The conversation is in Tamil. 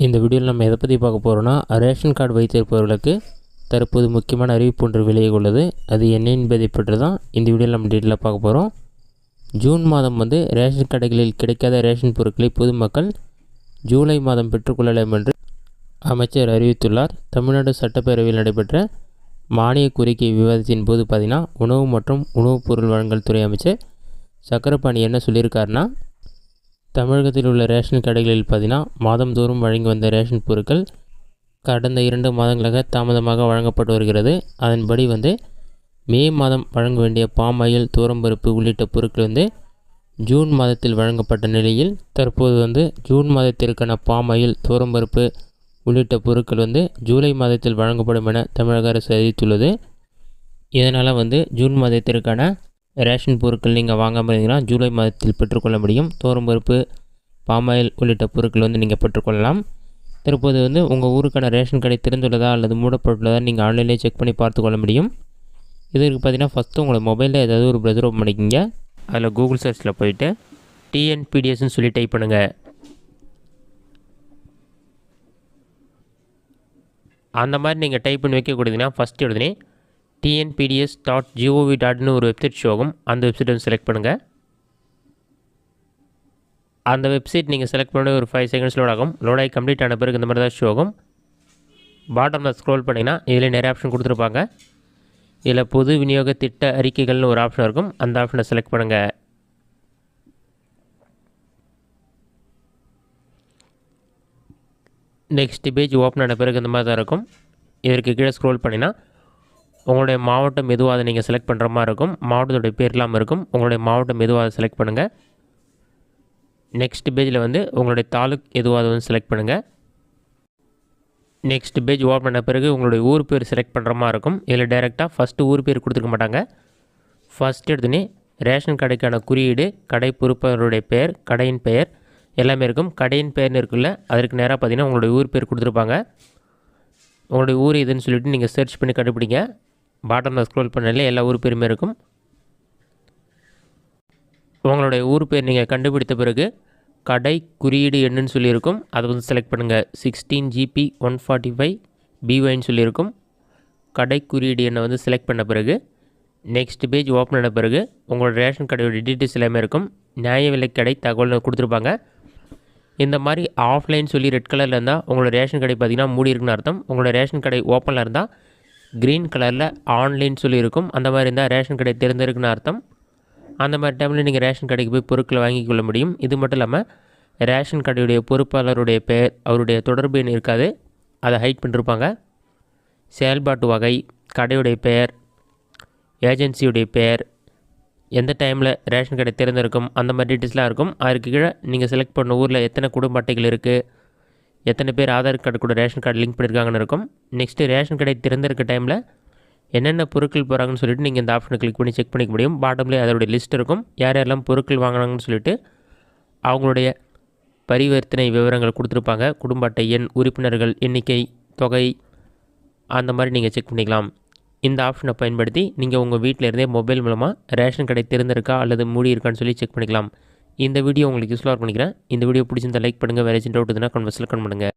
இந்த வீடியோவில் நம்ம எதை பற்றி பார்க்க போகிறோன்னா, ரேஷன் கார்டு வைத்திருப்பவர்களுக்கு தற்போது முக்கியமான அறிவிப்பு ஒன்று வெளியே உள்ளது. அது என்ன என்பதை பற்றி தான் இந்த வீடியோவில் நம்ம டீட்டெயிலாக பார்க்க போகிறோம். ஜூன் மாதம் ரேஷன் கடைகளில் கிடைக்காத ரேஷன் பொருட்களை பொதுமக்கள் ஜூலை மாதம் பெற்றுக்கொள்ளலாம் என்று அமைச்சர் அறிவித்துள்ளார். தமிழ்நாடு சட்டப்பேரவையில் நடைபெற்ற மானிய கோரிக்கை விவாதத்தின் போது பார்த்தீங்கன்னா, உணவு மற்றும் உணவுப் பொருள் வழங்கல் துறை அமைச்சர் சக்கரபாணி என்ன சொல்லியிருக்காருன்னா, தமிழகத்தில் உள்ள ரேஷன் கடைகளில் பார்த்தீங்கன்னா மாதந்தோறும் வழங்கி வந்த ரேஷன் பொருட்கள் கடந்த 2 மாதங்களாக தாமதமாக வழங்கப்பட்டு வருகிறது. அதன்படி மே மாதம் வழங்க வேண்டிய பாம் ஆயில், துவரம்பருப்பு உள்ளிட்ட பொருட்கள் ஜூன் மாதத்தில் வழங்கப்பட்ட நிலையில் தற்போது ஜூன் மாதத்திற்கான பாம் ஆயில், துவரம்பருப்பு உள்ளிட்ட பொருட்கள் ஜூலை மாதத்தில் வழங்கப்படும் என தமிழக அரசு அறிவித்துள்ளது. இதனால் ஜூன் மாதத்திற்கான ரேஷன் பொருட்கள் நீங்கள் வாங்காமல் இருந்தீங்கன்னா ஜூலை மாதத்தில் பெற்றுக்கொள்ள முடியும். துவரம்பருப்பு, பாமாயில் உள்ளிட்ட பொருட்கள் நீங்கள் பெற்றுக்கொள்ளலாம். தற்போது உங்கள் ஊருக்கான ரேஷன் கடை திறந்துள்ளதா அல்லது மூடப்பட்டுள்ளதா நீங்கள் ஆன்லைன்லேயே செக் பண்ணி பார்த்துக்கொள்ள முடியும். இதற்கு பார்த்தீங்கன்னா ஃபஸ்ட்டு உங்களோட மொபைலில் ஏதாவது ஒரு ப்ரௌசர் ஓப்பன் பண்ணிக்கிங்க. அதில் கூகுள் சர்ச்சில் போயிட்டு டிஎன்பிடிஎஸ்ன்னு சொல்லி டைப் பண்ணுங்கள். அந்த மாதிரி நீங்கள் டைப் பண்ணி வைக்கக்கூடியதுன்னா ஃபஸ்ட்டு எழுதுனே tnpds.gov.in ஒரு வெப்சைட் ஷோ ஆகும். அந்த வெப்சைட் செலக்ட் பண்ணுங்கள். அந்த வெப்சைட் நீங்கள் செலக்ட் பண்ண ஒரு 5 செகண்ட்ஸ் லோட் ஆகும். லோட் ஆகி கம்ப்ளீட் ஆன பிறகு இந்த மாதிரி தான் ஷோ ஆகும். பாட்டமில் ஸ்க்ரோல் பண்ணிங்கன்னா இதில் நிறைய ஆப்ஷன் கொடுத்துருப்பாங்க. இதில் பொது விநியோக திட்ட அறிக்கைகள்னு ஒரு ஆப்ஷன் இருக்கும். அந்த ஆப்ஷனை செலக்ட் பண்ணுங்கள். நெக்ஸ்ட் பேஜ் ஓப்பன் ஆன பிறகு இந்த மாதிரி தான் இருக்கும். இதற்கு கீழே ஸ்க்ரோல் பண்ணினா உங்களுடைய மாவட்டம் எதுவாக அதை நீங்கள் செலக்ட் பண்ணுற மாதிரி இருக்கும். மாவட்டத்துடைய பேர் இல்லாமல் இருக்கும். உங்களுடைய மாவட்டம் எதுவாக அதை செலக்ட் பண்ணுங்கள். நெக்ஸ்ட் பேஜில் உங்களுடைய தாலுக் எதுவாக அதை செலக்ட் பண்ணுங்கள். நெக்ஸ்ட் பேஜ் ஓப்பன் பண்ண பிறகு உங்களுடைய ஊர் பேர் செலக்ட் பண்ணுற மாதிரி இருக்கும். இதில் டைரெக்டாக ஃபஸ்ட்டு ஊர் பேர் கொடுத்துருக்க மாட்டாங்க. ஃபஸ்ட் எடுத்துனே ரேஷன் கடைக்கான குறியீடு, கடை பொறுப்பவருடைய பெயர், கடையின் பெயர் எல்லாமே இருக்கும். கடையின் பெயர்னு இருக்குல்ல, அதற்கு நேராக பார்த்தீங்கன்னா உங்களுடைய ஊர் பேர் கொடுத்துருப்பாங்க. உங்களுடைய ஊர் இதுன்னு சொல்லிவிட்டு நீங்கள் சர்ச் பண்ணி கண்டுபிடிங்க. பாட்டமில் ஸ்க்ரோல் பண்ணாலே எல்லா ஊர் பேருமே இருக்கும். உங்களுடைய ஊர் பேர் நீங்கள் கண்டுபிடித்த பிறகு கடை குறியீடு என்னன்னு சொல்லியிருக்கும். அதை செலக்ட் பண்ணுங்கள். 16GP145BYன்னு சொல்லியிருக்கும். கடை குறியீடு எண்ணை செலக்ட் பண்ண பிறகு நெக்ஸ்ட் பேஜ் ஓப்பன் பண்ண பிறகு உங்களோட ரேஷன் கடையோட டீட்டெயில்ஸ் எல்லாமே இருக்கும். நியாய விலை கடை தகவல் கொடுத்துருப்பாங்க. இந்த மாதிரி ஆஃப்லைன் சொல்லி ரெட் கலரில் இருந்தால் உங்களோட ரேஷன் கடை பார்த்திங்கன்னா மூடி இருக்குன்னு அர்த்தம். உங்களோட ரேஷன் கடை ஓப்பனில் இருந்தால் க்ரீன் கலரில் ஆன்லைன் சொல்லியிருக்கும். அந்த மாதிரி இருந்தால் ரேஷன் கடை திறந்திருக்குன்னு அர்த்தம். அந்த மாதிரி டைமில் நீங்கள் ரேஷன் கடைக்கு போய் பொருட்களை வாங்கிக் கொள்ள முடியும். இது மட்டும் இல்லாமல் ரேஷன் கடையுடைய பொறுப்பாளருடைய பெயர், அவருடைய தொடர்பு எண் இருக்காது, அதை ஹைட் பண்ணிருப்பாங்க. செயல்பாட்டு வகை, கடையுடைய பெயர், ஏஜென்சியுடைய பெயர், எந்த டைமில் ரேஷன் கடை திறந்திருக்கும், அந்த மாதிரி டீட்டெயில்ஸ்லாம் இருக்கும். அதுக்கு கீழே நீங்கள் செலக்ட் பண்ண ஊரில் எத்தனை குடும்ப அட்டைகள் இருக்குது, எத்தனை பேர் ஆதார் கார்டு கூட ரேஷன் கார்டு லிங்க் பண்ணியிருக்காங்கன்னு இருக்கும். நெக்ஸ்ட்டு ரேஷன் கடை திறந்திருக்க டைமில் என்னென்ன பொருட்கள் போகிறாங்கன்னு சொல்லிட்டு நீங்கள் இந்த ஆப்ஷனை கிளிக் பண்ணி செக் பண்ணிக்க முடியும். பாட்டம்லேயே அதோடைய லிஸ்ட் இருக்கும். யார் யாரெல்லாம் பொருட்கள் வாங்கினாங்கன்னு சொல்லிட்டு அவங்களுடைய பரிவர்த்தனை விவரங்கள் கொடுத்துருப்பாங்க. குடும்ப அட்டை எண், உறுப்பினர்கள் எண்ணிக்கை, தொகை, அந்த மாதிரி நீங்கள் செக் பண்ணிக்கலாம். இந்த ஆப்ஷனை பயன்படுத்தி நீங்கள் உங்கள் வீட்டில் இருந்தே மொபைல் மூலமாக ரேஷன் கடை திறந்திருக்கா அல்லது மூடி இருக்கான்னு சொல்லி செக் பண்ணிக்கலாம். இந்த வீடியோ உங்களுக்கு யூஸ்ஃபுல்லாக பண்ணிக்கிறேன். இந்த வீடியோ பிடிச்சிருந்தால் லைக் பண்ணுங்கள். வேறு ஏதாச்சும் டவுட் இருந்தால் கமெண்ட்ஸில் கமெண்ட் பண்ணுங்கள்.